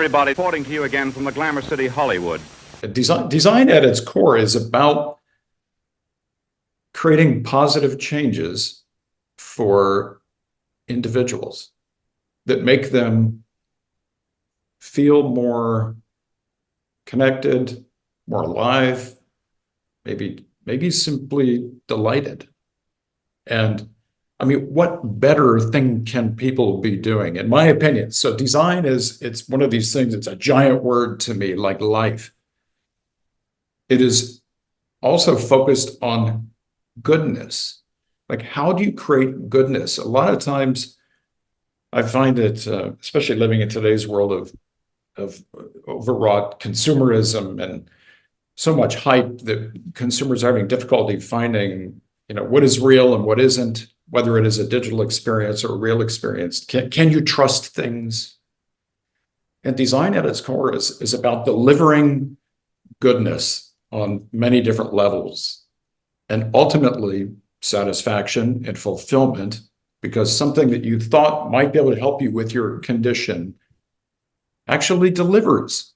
everybody. Reporting to you again from the Glamour City, Hollywood. Design at its core is about creating positive changes for individuals that make them feel more connected, more alive, maybe simply delighted. And I mean, what better thing can people be doing, in my opinion? So design it's one of these things, it's a giant word to me, like life. It is also focused on goodness. Like, how do you create goodness? A lot of times I find that, especially living in today's world of overwrought consumerism and so much hype, that consumers are having difficulty finding, what is real and what isn't, whether it is a digital experience or a real experience. Can you trust things? And design at its core is about delivering goodness on many different levels, and ultimately satisfaction and fulfillment, because something that you thought might be able to help you with your condition actually delivers.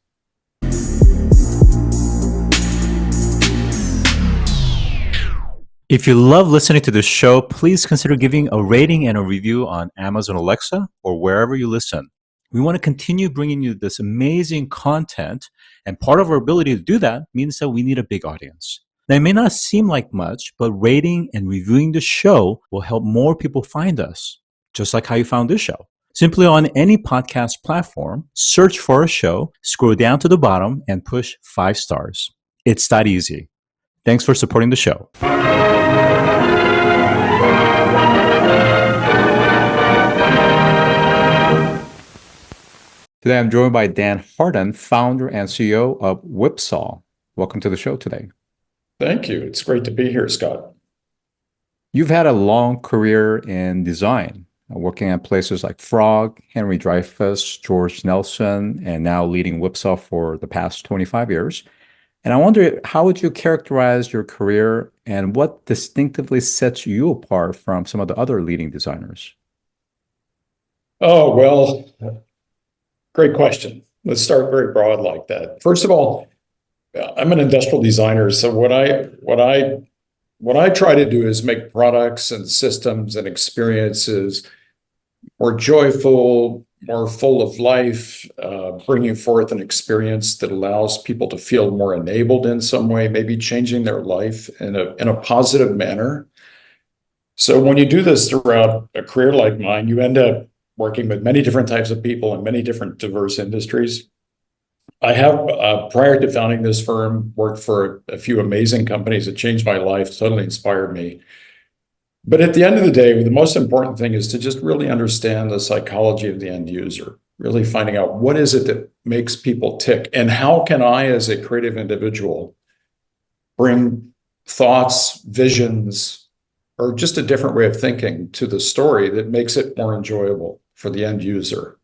If you love listening to this show, please consider giving a rating and a review on Amazon Alexa or wherever you listen. We want to continue bringing you this amazing content, and part of our ability to do that means that we need a big audience. Now, it may not seem like much, but rating and reviewing the show will help more people find us, just like how you found this show. Simply on any podcast platform, search for a show, scroll down to the bottom, and push 5 stars. It's that easy. Thanks for supporting the show. Today, I'm joined by Dan Harden, founder and CEO of Whipsaw. Welcome to the show today. Thank you. It's great to be here, Scott. You've had a long career in design, working at places like Frog, Henry Dreyfuss, George Nelson, and now leading Whipsaw for the past 25 years. And I wonder, how would you characterize your career and what distinctively sets you apart from some of the other leading designers? Oh, well, great question. Let's start very broad like that. First of all, I'm an industrial designer, so what I try to do is make products and systems and experiences more joyful, more full of life, bringing forth an experience that allows people to feel more enabled in some way, maybe changing their life in a positive manner. So when you do this throughout a career like mine, you end up working with many different types of people in many different diverse industries. I have, prior to founding this firm, worked for a few amazing companies that changed my life, totally inspired me. But at the end of the day, the most important thing is to just really understand the psychology of the end user, really finding out what is it that makes people tick, and how can I, as a creative individual, bring thoughts, visions, or just a different way of thinking to the story that makes it more enjoyable for the end user.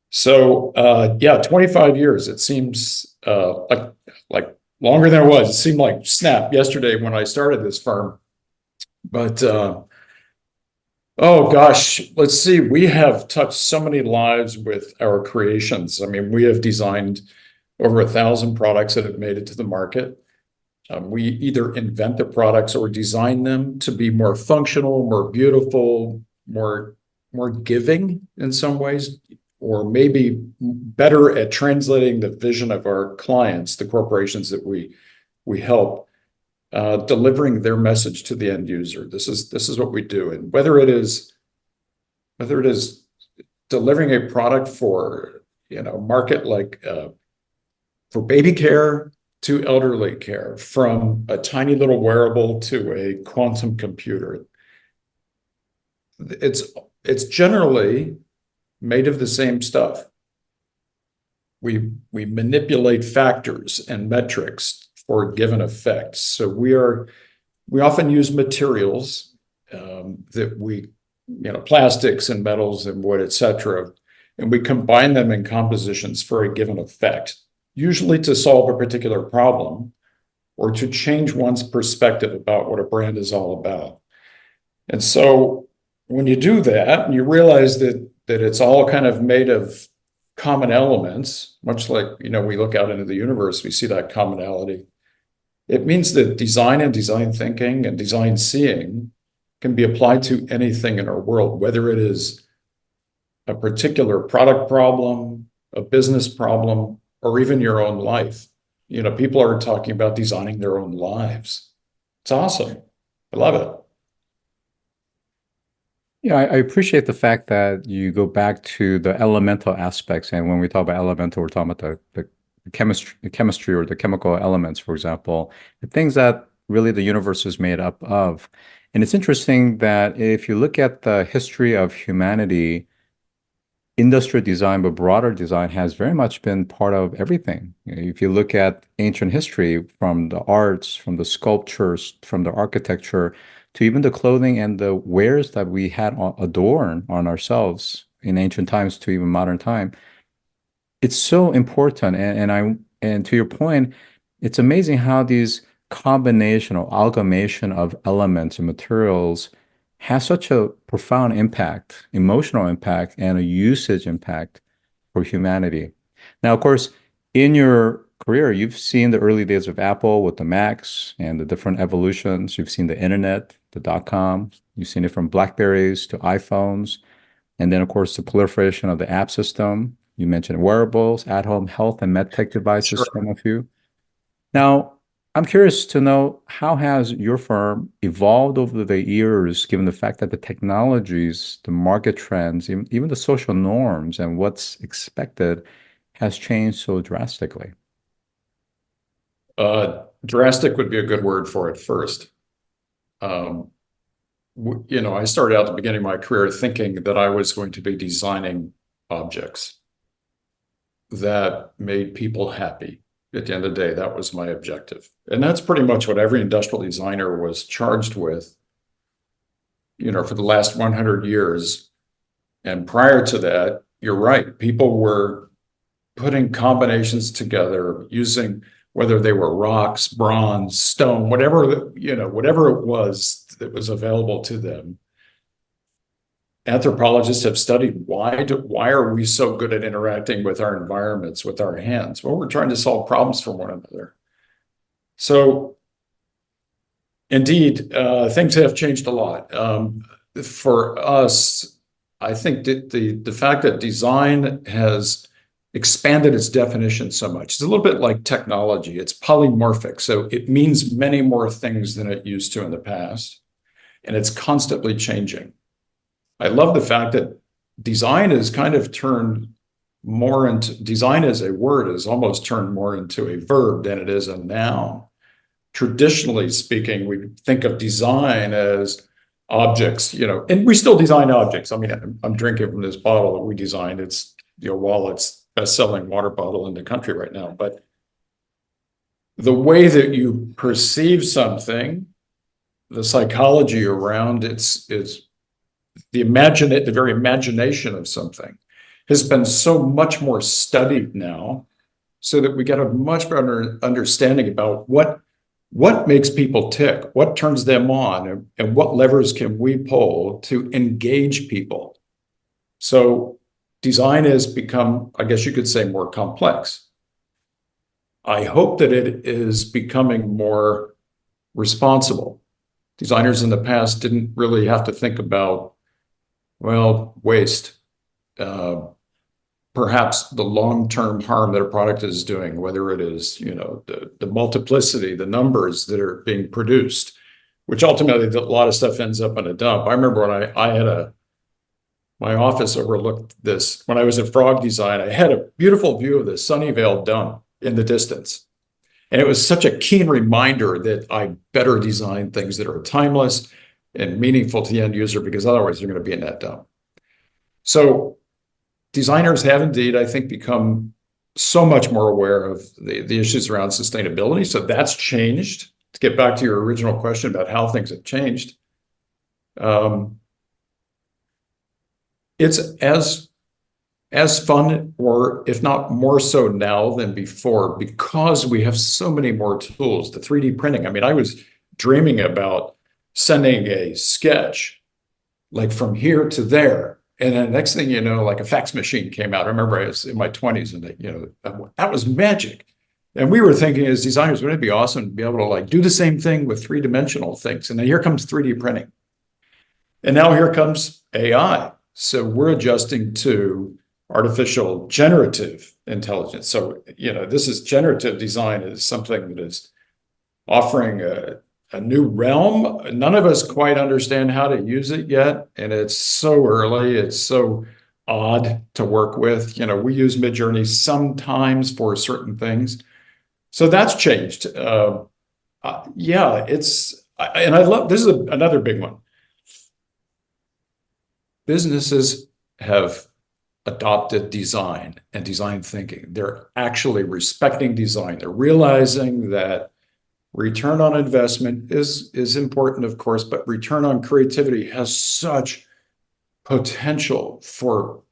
So, 25 years, it seems like longer than it was. It seemed like snap yesterday when I started this firm. But, oh gosh, let's see. We have touched so many lives with our creations. I mean, we have designed over 1,000 products that have made it to the market. We either invent the products or design them to be more functional, more beautiful, more giving in some ways, or maybe better at translating the vision of our clients, the corporations that we help, delivering their message to the end user. This is what we do, and whether it is delivering a product for market like for baby care to elderly care, from a tiny little wearable to a quantum computer, it's generally made of the same stuff. We manipulate factors and metrics for given effects. So we often use materials that plastics and metals and wood, etc., and we combine them in compositions for a given effect, usually to solve a particular problem or to change one's perspective about what a brand is all about. And so when you do that, and you realize that it's all kind of made of common elements, much like, we look out into the universe, we see that commonality. It means that design and design thinking and design seeing can be applied to anything in our world, whether it is a particular product problem, a business problem, or even your own life. People are talking about designing their own lives. It's awesome. I love it. Yeah, I appreciate the fact that you go back to the elemental aspects. And when we talk about elemental, we're talking about the chemistry or the chemical elements, for example, the things that really the universe is made up of. And it's interesting that if you look at the history of humanity, industrial design, but broader design has very much been part of everything. If you look at ancient history, from the arts, from the sculptures, from the architecture, to even the clothing and the wares that we had adorn on ourselves in ancient times to even modern time, it's so important. And to your point, it's amazing how these combination or amalgamation of elements and materials has such a profound impact, emotional impact, and a usage impact for humanity. Now, of course, in your career, you've seen the early days of Apple with the Macs and the different evolutions. You've seen the internet, the .com. You've seen it from BlackBerries to iPhones. And then, of course, the proliferation of the app system. You mentioned wearables, at-home health and medtech devices, Sure. some of you. Now, I'm curious to know, how has your firm evolved over the years, given the fact that the technologies, the market trends, even the social norms and what's expected has changed so drastically? Drastic would be a good word for it first. I started out at the beginning of my career thinking that I was going to be designing objects that made people happy. At the end of the day, that was my objective. And that's pretty much what every industrial designer was charged with, for the last 100 years. And prior to that, you're right, people were putting combinations together using, whether they were rocks, bronze, stone, whatever it was that was available to them. Anthropologists have studied why are we so good at interacting with our environments with our hands? Well, we're trying to solve problems for one another. So indeed, things have changed a lot. For us, I think that the fact that design has expanded its definition so much, it's a little bit like technology. It's polymorphic, so it means many more things than it used to in the past, and it's constantly changing. I love the fact that design has kind of turned more into, design as a word has almost turned more into a verb than it is a noun. Traditionally speaking, we think of design as objects, and we still design objects. I mean, I'm drinking from this bottle that we designed. It's, Wallet's best-selling water bottle in the country right now. But the way that you perceive something, the psychology around it's the very imagination of something has been so much more studied now, so that we get a much better understanding about what makes people tick, what turns them on, and what levers can we pull to engage people. So design has become, I guess you could say, more complex. I hope that it is becoming more responsible. Designers in the past didn't really have to think about, waste, perhaps the long-term harm that a product is doing, whether it is, the multiplicity, the numbers that are being produced, which ultimately a lot of stuff ends up in a dump. I remember when I had my office overlooked this. When I was at Frogdesign, I had a beautiful view of the Sunnyvale dump in the distance. And it was such a keen reminder that I better design things that are timeless and meaningful to the end user, because otherwise they're going to be in that dump. So designers have indeed, I think, become so much more aware of the issues around sustainability. So that's changed. To get back to your original question about how things have changed, it's as fun, or if not more so now than before, because we have so many more tools. The 3D printing. I mean, I was dreaming about sending a sketch like from here to there And then the next thing you know, like a fax machine came out. I remember I was in my 20s and that was magic. And we were thinking as designers, wouldn't it be awesome to be able to like do the same thing with three-dimensional things? And then here comes 3D printing. And now here comes AI. So we're adjusting to artificial generative intelligence. So, this is generative design is something that is offering a new realm. None of us quite understand how to use it yet. And it's so early. It's so odd to work with. We use Midjourney sometimes for certain things. So that's changed. And I love, this is another big one. Businesses have adopted design and design thinking. They're actually respecting design. They're realizing that return on investment is important, of course, but return on creativity has such potential for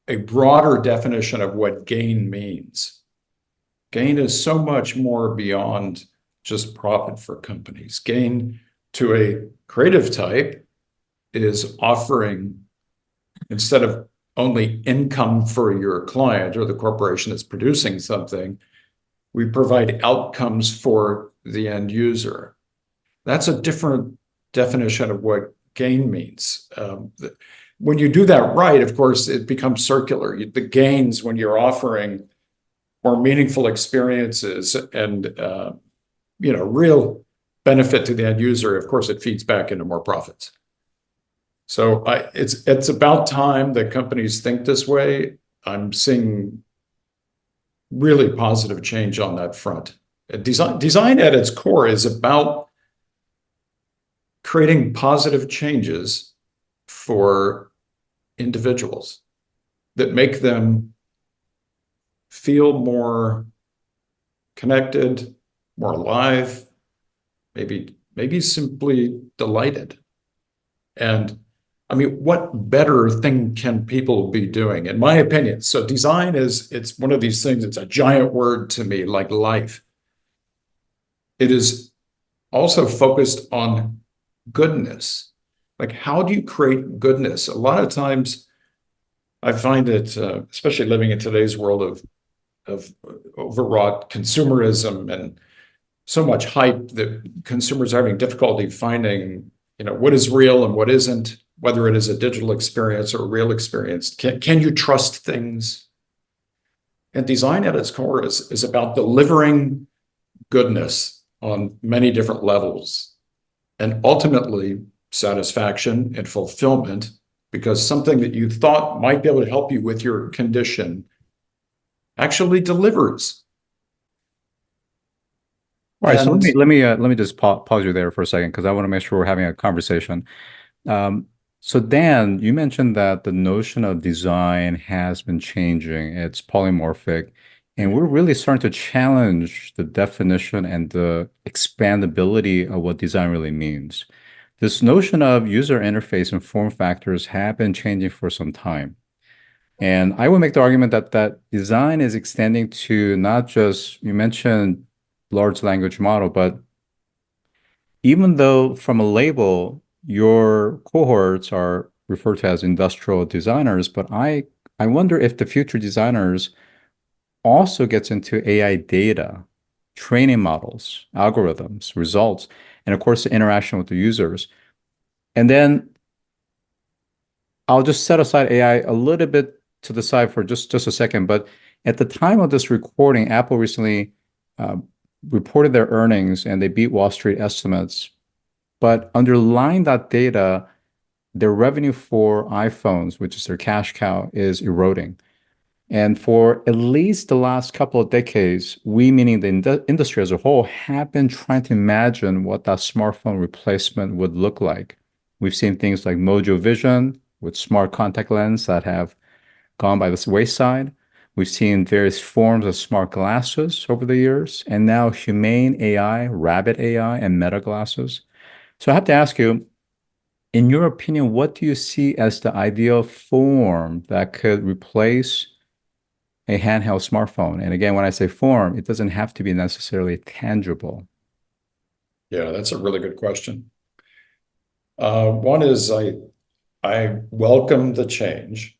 a broader definition of what gain means. Gain is so much more beyond just profit for companies. Gain to a creative type is offering, instead of only income for your client or the corporation that's producing something, we provide outcomes for the end user. That's a different definition of what gain means. When you do that right, of course, it becomes circular. The gains, when you're offering more meaningful experiences and real benefit to the end user, of course, it feeds back into more profits. So it's about time that companies think this way. I'm seeing really positive change on that front. Design at its core is about creating positive changes for individuals that make them feel more connected, more alive, maybe simply delighted. And I mean, what better thing can people be doing, in my opinion? So design it's one of these things, it's a giant word to me, like life. It is also focused on goodness. Like, how do you create goodness? A lot of times I find that, especially living in today's world of overwrought consumerism and so much hype, that consumers are having difficulty finding, what is real and what isn't, whether it is a digital experience or a real experience. Can you trust things? And design at its core is about delivering goodness on many different levels, and ultimately satisfaction and fulfillment, because something that you thought might be able to help you with your condition actually delivers. All right, so let me just pause you there for a second, because I want to make sure we're having a conversation. So Dan, you mentioned that the notion of design has been changing. It's polymorphic, and we're really starting to challenge the definition and the expandability of what design really means. This notion of user interface and form factors have been changing for some time. And I would make the argument that design is extending to not just, you mentioned large language model, but even though from a label, your cohorts are referred to as industrial designers, but I wonder if the future designers also gets into AI data, training models, algorithms, results, and of course, the interaction with the users. And then I'll just set aside AI a little bit to the side for just a second. But at the time of this recording, Apple recently reported their earnings and they beat Wall Street estimates. But underlying that data, their revenue for iPhones, which is their cash cow, is eroding. And for at least the last couple of decades, we, meaning the industry as a whole, have been trying to imagine what that smartphone replacement would look like. We've seen things like Mojo Vision with smart contact lens that have gone by the wayside. We've seen various forms of smart glasses over the years, and now Humane AI, Rabbit AI, and Meta glasses. So I have to ask you, in your opinion, what do you see as the ideal form that could replace a handheld smartphone? And again, when I say form, it doesn't have to be necessarily tangible. Yeah, that's a really good question. One is I welcome the change.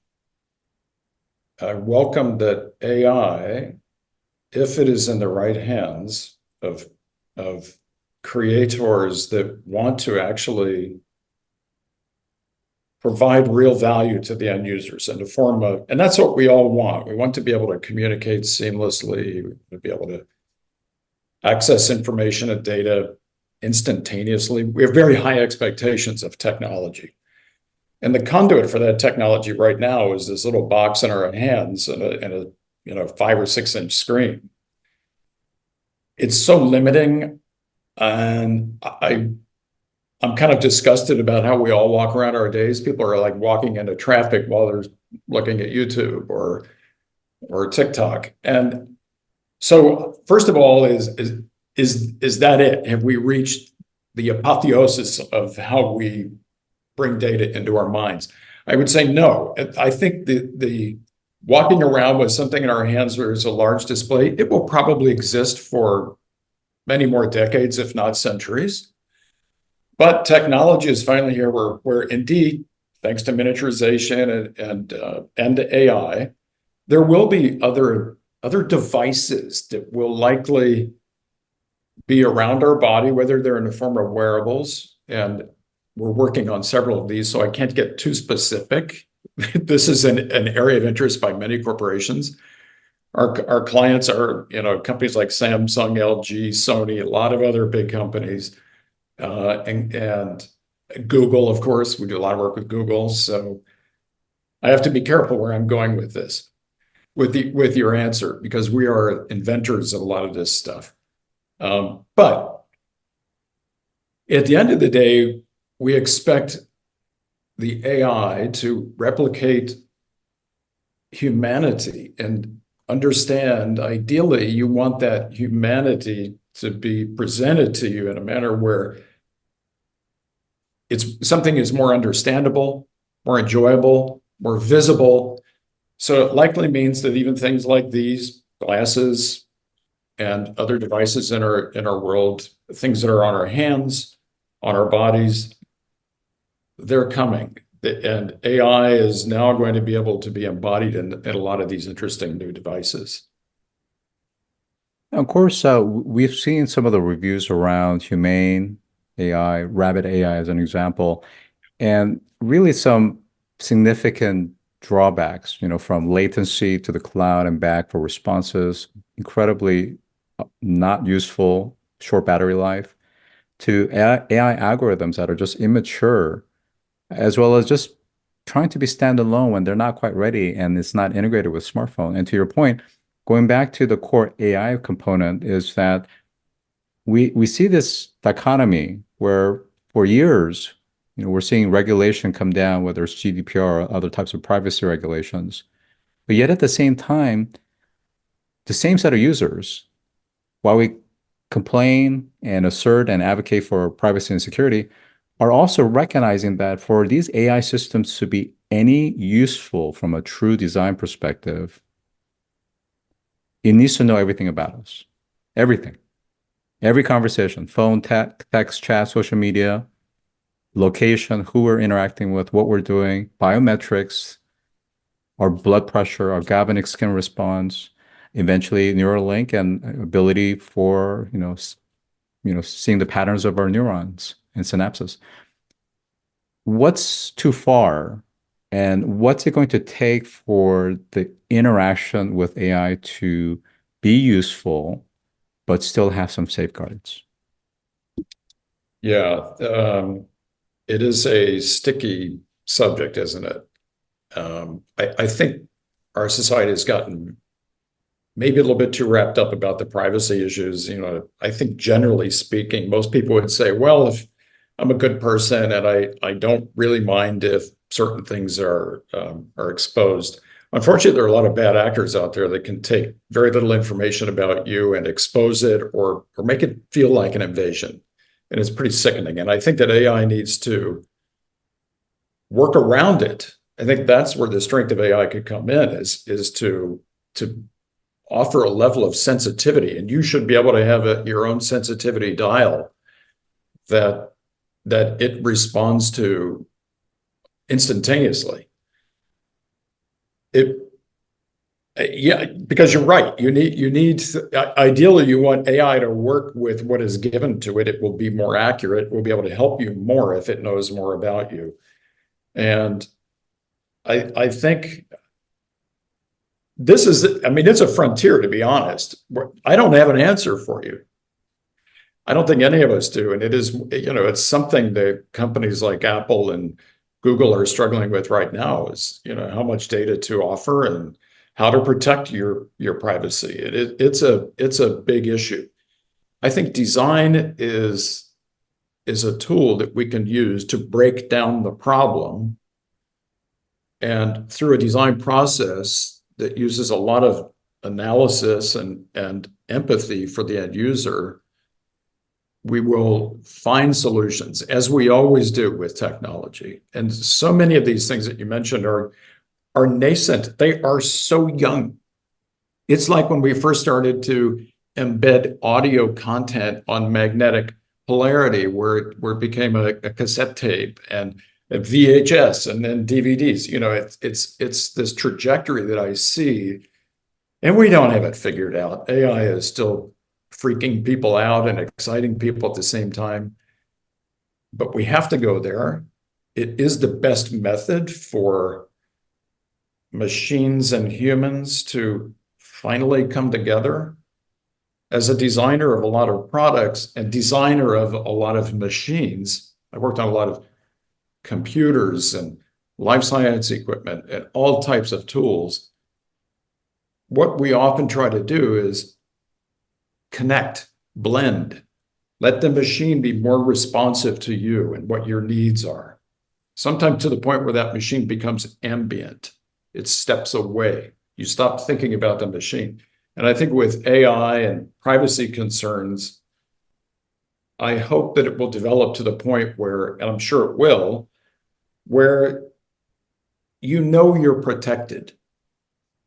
I welcome that AI, if it is in the right hands of creators that want to actually provide real value to the end users in the form of, and that's what we all want. We want to be able to communicate seamlessly, we want to be able to access information and data instantaneously. We have very high expectations of technology. And the conduit for that technology right now is this little box in our hands and a 5 or 6 inch screen. It's so limiting, and I'm kind of disgusted about how we all walk around our days. People are like walking into traffic while they're looking at YouTube or TikTok. And so, first of all, is that it? Have we reached the apotheosis of how we bring data into our minds? I would say no. I think the walking around with something in our hands where there's a large display, it will probably exist for many more decades, if not centuries. But technology is finally here where indeed, thanks to miniaturization and AI, there will be other devices that will likely be around our body, whether they're in the form of wearables. And we're working on several of these, so I can't get too specific. This is an area of interest by many corporations. Our clients are, companies like Samsung, LG, Sony, a lot of other big companies, and Google, of course. We do a lot of work with Google, so I have to be careful where I'm going with this, with your answer, because we are inventors of a lot of this stuff. But at the end of the day, we expect the AI to replicate humanity and understand. Ideally, you want that humanity to be presented to you in a manner where something is more understandable, more enjoyable, more visible. So it likely means that even things like these glasses and other devices in our world, things that are on our hands, on our bodies, they're coming. And AI is now going to be able to be embodied in a lot of these interesting new devices. Of course, we've seen some of the reviews around humane AI, rabbit AI as an example, and really some significant drawbacks, from latency to the cloud and back for responses, incredibly not useful, short battery life, to AI algorithms that are just immature, as well as just trying to be standalone when they're not quite ready and it's not integrated with smartphone. And to your point, going back to the core AI component, is that we see this dichotomy where for years, we're seeing regulation come down, whether it's GDPR or other types of privacy regulations. But yet at the same time, the same set of users, while we complain and assert and advocate for privacy and security, are also recognizing that for these AI systems to be any useful from a true design perspective, it needs to know everything about us. Everything. Every conversation, phone, text, chat, social media, location, who we're interacting with, what we're doing, biometrics, our blood pressure, our galvanic skin response, eventually Neuralink and ability for, seeing the patterns of our neurons and synapses. What's too far, and what's it going to take for the interaction with AI to be useful, but still have some safeguards? Yeah, it is a sticky subject, isn't it? I think our society has gotten maybe a little bit too wrapped up about the privacy issues. I think generally speaking, most people would say, well, if I'm a good person and I don't really mind if certain things are exposed. Unfortunately, there are a lot of bad actors out there that can take very little information about you and expose it or make it feel like an invasion. And it's pretty sickening. And I think that AI needs to work around it. I think that's where the strength of AI could come in, is to offer a level of sensitivity. And you should be able to have your own sensitivity dial that it responds to instantaneously. Yeah, because you're right. Ideally, you want AI to work with what is given to it. It will be more accurate. It will be able to help you more if it knows more about you. And I think it's a frontier, to be honest. I don't have an answer for you. I don't think any of us do. And it's something that companies like Apple and Google are struggling with right now is, how much data to offer and how to protect your privacy. It's a big issue. I think design is a tool that we can use to break down the problem. And through a design process that uses a lot of analysis and empathy for the end user, we will find solutions, as we always do with technology. And so many of these things that you mentioned are nascent. They are so young. It's like when we first started to embed audio content on magnetic polarity, where it became a cassette tape and a VHS and then DVDs. It's this trajectory that I see, and we don't have it figured out. AI is still freaking people out and exciting people at the same time, but we have to go there. It is the best method for machines and humans to finally come together. As a designer of a lot of products and designer of a lot of machines, I worked on a lot of computers and life science equipment and all types of tools. What we often try to do is connect, blend, let the machine be more responsive to you and what your needs are. Sometimes to the point where that machine becomes ambient. It steps away. You stop thinking about the machine. And I think with AI and privacy concerns, I hope that it will develop to the point where, and I'm sure it will, where you're protected.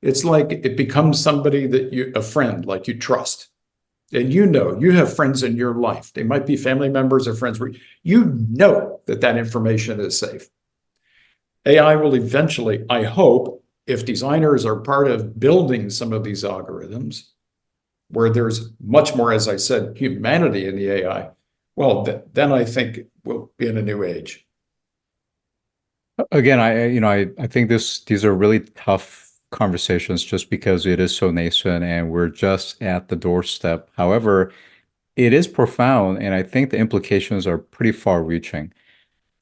It's like it becomes somebody a friend, like you trust. And you have friends in your life. They might be family members or friends where that information is safe. AI will eventually, I hope, if designers are part of building some of these algorithms, where there's much more, as I said, humanity in the AI, well, then I think we'll be in a new age. Again, I think these are really tough conversations just because it is so nascent and we're just at the doorstep. However, it is profound, and I think the implications are pretty far-reaching.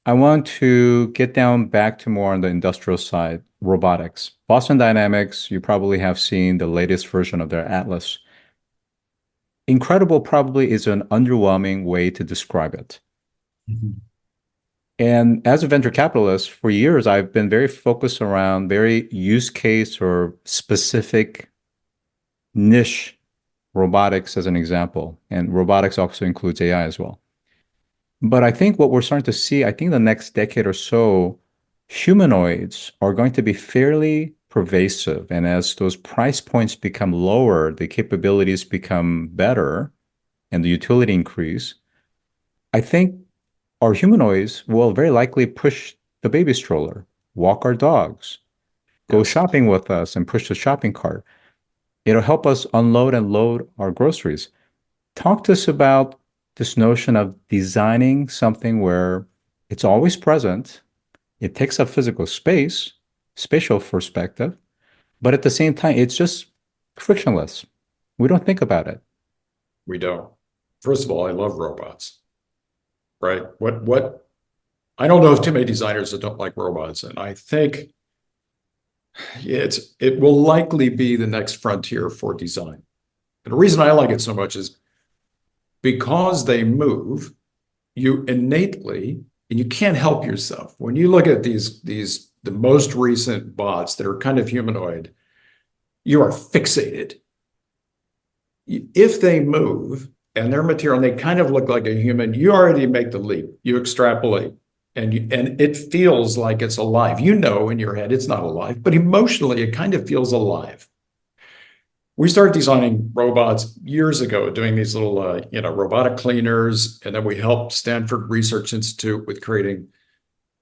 I want to get down back to more on the industrial side, robotics. Boston Dynamics, you probably have seen the latest version of their Atlas. Incredible probably is an underwhelming way to describe it. Mm-hmm. And as a venture capitalist, for years, I've been very focused around very use case or specific niche robotics as an example. And robotics also includes AI as well. But I think what we're starting to see, I think the next decade or so, humanoids are going to be fairly pervasive. And as those price points become lower, the capabilities become better, and the utility increase, I think our humanoids will very likely push the baby stroller, walk our dogs, go shopping with us and push the shopping cart. It'll help us unload and load our groceries. Talk to us about this notion of designing something where it's always present, it takes up physical space, spatial perspective, but at the same time, it's just frictionless. We don't think about it. We don't. First of all, I love robots. Right? I don't know of too many designers that don't like robots, and I think it will likely be the next frontier for design. And the reason I like it so much is because they move, you innately, and you can't help yourself. When you look at the most recent bots that are kind of humanoid, you are fixated. If they move and their material, and they kind of look like a human, you already make the leap. You extrapolate, and it feels like it's alive. In your head it's not alive, but emotionally it kind of feels alive. We started designing robots years ago, doing these little, robotic cleaners, and then we helped Stanford Research Institute with creating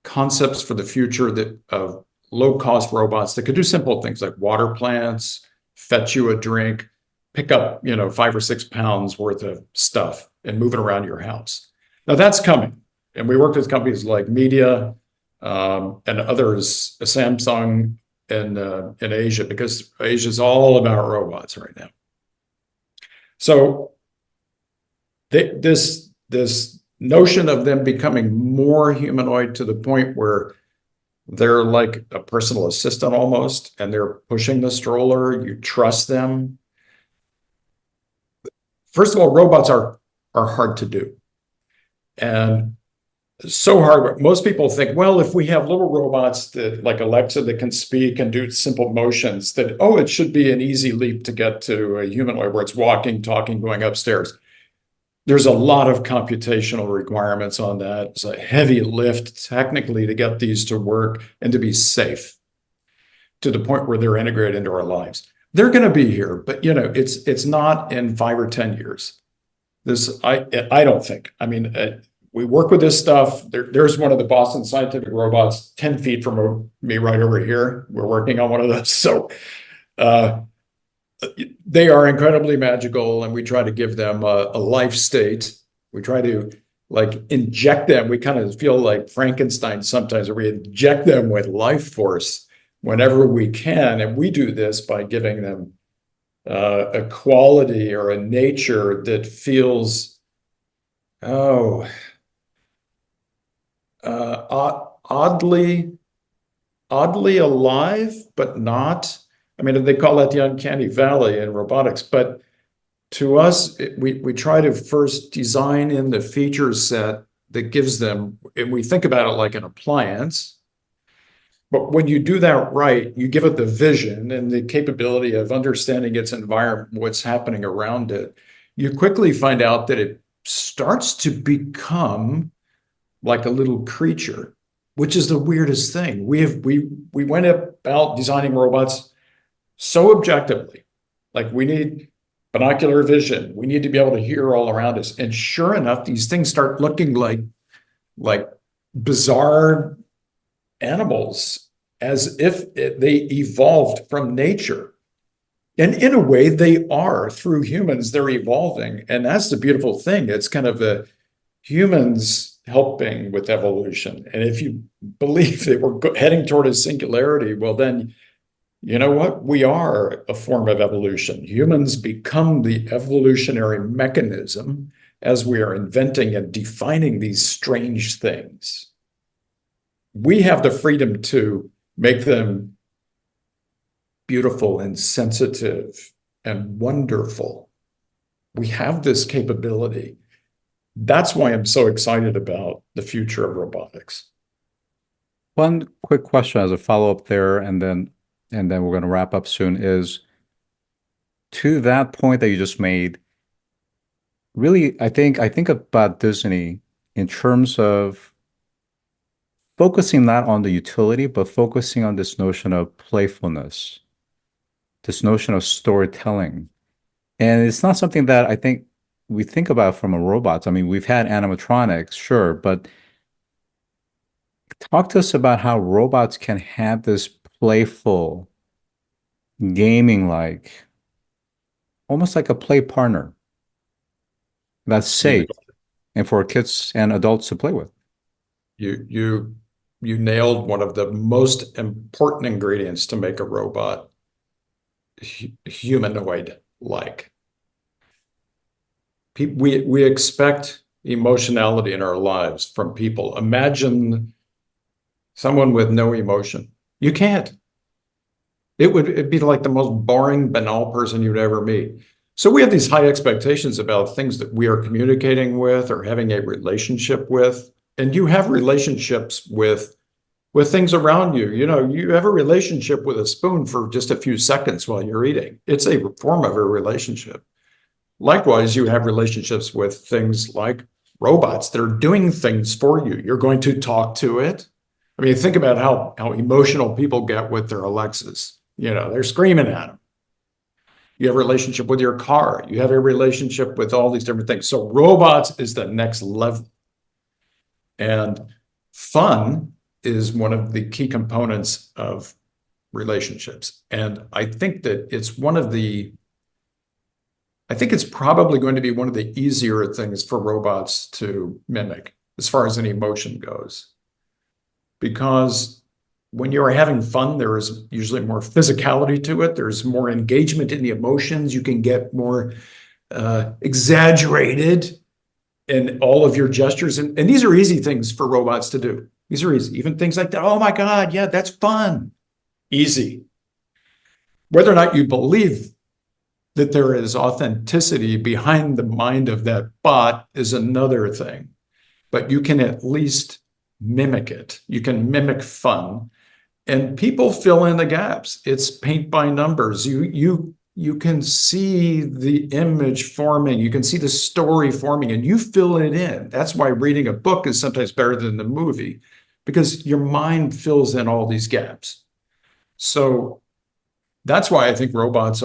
concepts for the future that of low-cost robots that could do simple things like water plants, fetch you a drink, pick up, 5 or 6 pounds worth of stuff and move it around your house. Now that's coming. And we work with companies like Media and others, Samsung in Asia, because Asia is all about robots right now. So this notion of them becoming more humanoid to the point where they're like a personal assistant almost, and they're pushing the stroller, you trust them. First of all, robots are hard to do. And so hard. Most people think, well, if we have little robots that like Alexa that can speak and do simple motions, that, oh, it should be an easy leap to get to a humanoid where it's walking, talking, going upstairs. There's a lot of computational requirements on that. It's a heavy lift technically to get these to work and to be safe to the point where they're integrated into our lives. They're going to be here, but it's not in 5 or 10 years. I don't think. I mean, we work with this stuff. There's one of the Boston Scientific robots 10 feet from me right over here. We're working on one of those. So they are incredibly magical, and we try to give them a life state. We try to inject them. We kind of feel like Frankenstein sometimes, where we inject them with life force whenever we can. And we do this by giving them a quality or a nature that feels, oddly alive, but not. I mean, they call that the uncanny valley in robotics, but to us, we try to first design in the feature set that gives them, and we think about it like an appliance. But when you do that right, you give it the vision and the capability of understanding its environment, what's happening around it. You quickly find out that it starts to become like a little creature, which is the weirdest thing. We went about designing robots so objectively, like we need binocular vision. We need to be able to hear all around us. And sure enough, these things start looking like bizarre animals, as if they evolved from nature. And in a way, they are. Through humans, they're evolving. And that's the beautiful thing. It's kind of the humans helping with evolution. And if you believe that we're heading toward a singularity, well, then you know what? We are a form of evolution. Humans become the evolutionary mechanism as we are inventing and defining these strange things. We have the freedom to make them beautiful and sensitive and wonderful. We have this capability. That's why I'm so excited about the future of robotics. One quick question as a follow-up there, and then we're going to wrap up soon, is to that point that you just made, really, I think about Disney in terms of focusing not on the utility, but focusing on this notion of playfulness, this notion of storytelling. And it's not something that I think we think about from a robots. I mean, we've had animatronics, sure, but talk to us about how robots can have this playful, gaming-like, almost like a play partner that's safe and for kids and adults to play with. You nailed one of the most important ingredients to make a robot humanoid-like. We expect emotionality in our lives from people. Imagine someone with no emotion. You can't. It'd be like the most boring, banal person you'd ever meet. So we have these high expectations about things that we are communicating with or having a relationship with. And you have relationships with things around you. You have a relationship with a spoon for just a few seconds while you're eating. It's a form of a relationship. Likewise, you have relationships with things like robots that are doing things for you. You're going to talk to it. I mean, think about how emotional people get with their Alexas. They're screaming at them. You have a relationship with your car. You have a relationship with all these different things. So robots is the next level. And fun is one of the key components of relationships. And I think that I think it's probably going to be one of the easier things for robots to mimic as far as an emotion goes. Because when you're having fun, there is usually more physicality to it. There's more engagement in the emotions. You can get more exaggerated in all of your gestures. And these are easy things for robots to do. These are easy. Even things like that. Oh my God, yeah, that's fun. Easy. Whether or not you believe that there is authenticity behind the mind of that bot is another thing. But you can at least mimic it. You can mimic fun. And people fill in the gaps. It's paint by numbers. You can see the image forming. You can see the story forming, and you fill it in. That's why reading a book is sometimes better than the movie, because your mind fills in all these gaps. So that's why I think robots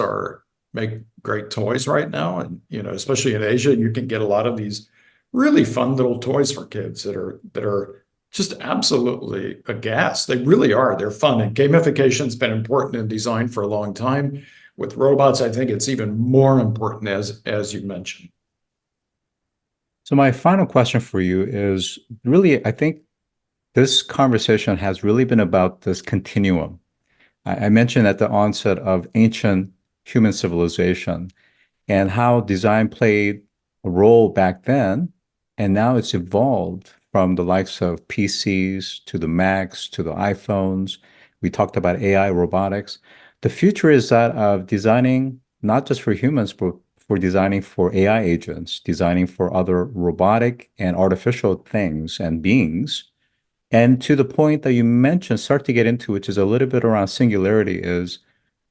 make great toys right now. And, especially in Asia, you can get a lot of these really fun little toys for kids that are just absolutely aghast. They really are. They're fun. And gamification's been important in design for a long time. With robots, I think it's even more important, as you mentioned. So my final question for you is really, I think this conversation has really been about this continuum. I mentioned at the onset of ancient human civilization and how design played a role back then, and now it's evolved from the likes of PCs to the Macs to the iPhones. We talked about AI, robotics. The future is that of designing not just for humans, but for designing for AI agents, designing for other robotic and artificial things and beings. And to the point that you mentioned, start to get into, which is a little bit around singularity, is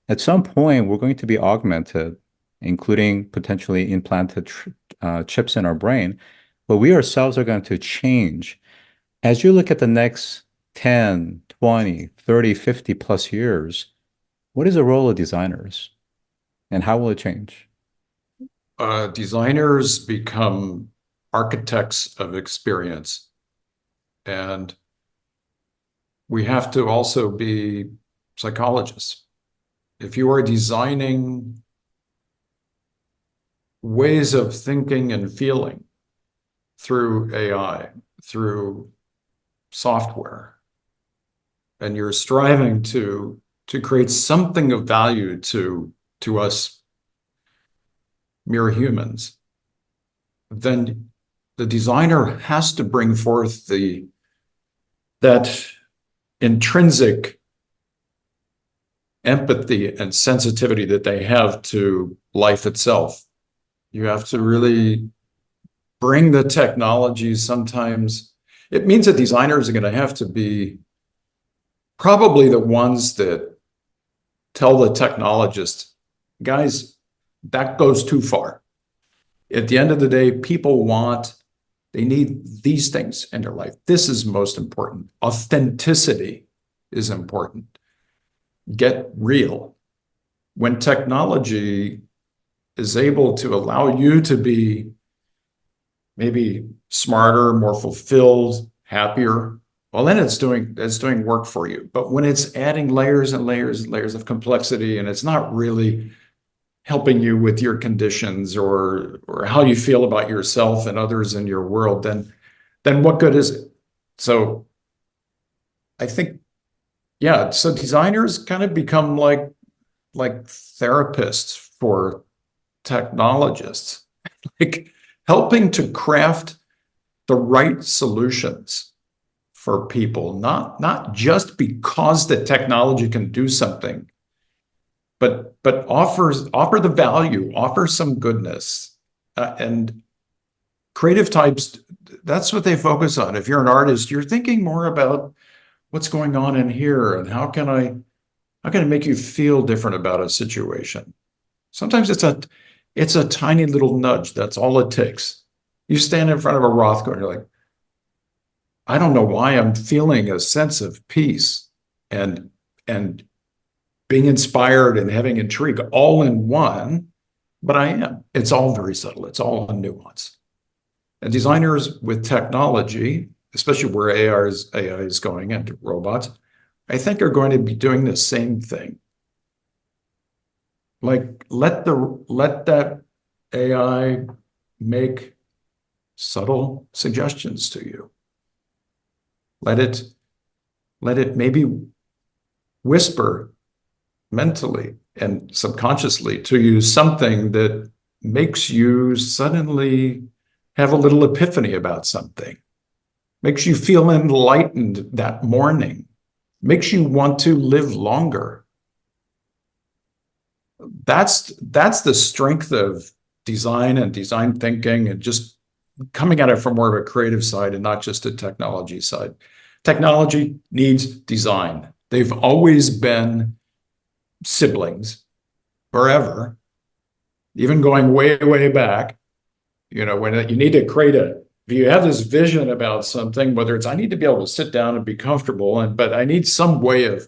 at some point we're going to be augmented, including potentially implanted chips in our brain, but we ourselves are going to change. As you look at the next 10, 20, 30, 50 plus years, what is the role of designers and how will it change? Designers become architects of experience. And we have to also be psychologists. If you are designing ways of thinking and feeling through AI, through software, and you're striving to create something of value to us mere humans, then the designer has to bring forth that intrinsic empathy and sensitivity that they have to life itself. You have to really bring the technology. Sometimes it means that designers are going to have to be probably the ones that tell the technologist, guys, that goes too far. At the end of the day, they need these things in their life. This is most important. Authenticity is important. Get real. When technology is able to allow you to be maybe smarter, more fulfilled, happier, well, then it's doing work for you. But when it's adding layers and layers and layers of complexity, and it's not really helping you with your conditions or how you feel about yourself and others in your world, then what good is it? So I think, yeah, so designers kind of become like therapists for technologists, like helping to craft the right solutions for people, not just because the technology can do something, but offer the value, offer some goodness. And creative types, that's what they focus on. If you're an artist, you're thinking more about what's going on in here and how can I make you feel different about a situation. Sometimes it's a tiny little nudge. That's all it takes. You stand in front of a Rothko and you're like, I don't know why I'm feeling a sense of peace and being inspired and having intrigue all in one, but I am. It's all very subtle. It's all a nuance. And designers with technology especially where AI is going into robots, I think are going to be doing the same thing. Like let that AI make subtle suggestions to you. Let it maybe whisper mentally and subconsciously to you something that makes you suddenly have a little epiphany about something, makes you feel enlightened that morning, makes you want to live longer. That's the strength of design and design thinking, and just coming at it from more of a creative side and not just a technology side. Technology needs design. They've always been siblings forever, even going way, way back. When you need to if you have this vision about something, whether it's I need to be able to sit down and be comfortable, but I need some way of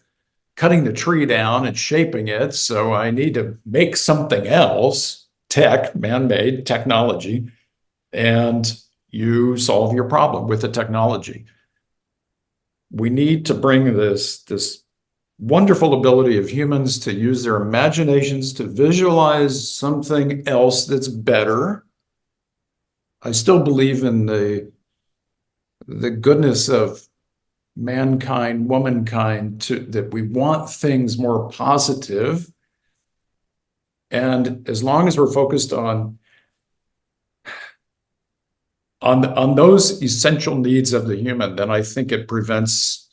cutting the tree down and shaping it, so I need to make something else, man-made technology, and you solve your problem with the technology. We need to bring this wonderful ability of humans to use their imaginations to visualize something else that's better. I still believe in the goodness of mankind, womankind, that we want things more positive. And as long as we're focused on those essential needs of the human, then I think it prevents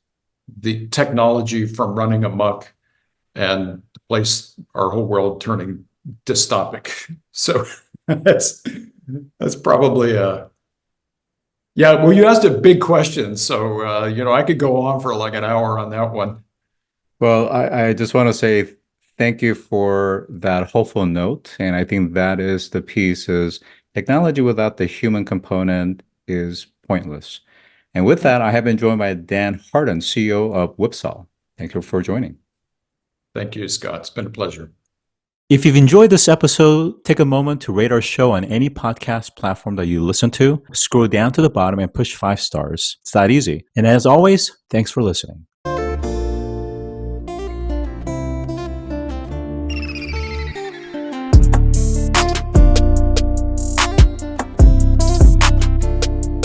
the technology from running amok and our whole world turning dystopic. So that's probably yeah. Well, you asked a big question, so I could go on for like an hour on that one. Well, I just want to say thank you for that hopeful note. And I think that is the piece: is technology without the human component is pointless. And with that, I have been joined by Dan Harden, CEO of Whipsaw. Thank you for joining. Thank you, Scott. It's been a pleasure. If you've enjoyed this episode, take a moment to rate our show on any podcast platform that you listen to. Scroll down to the bottom and push 5 stars. It's that easy. And as always, thanks for listening.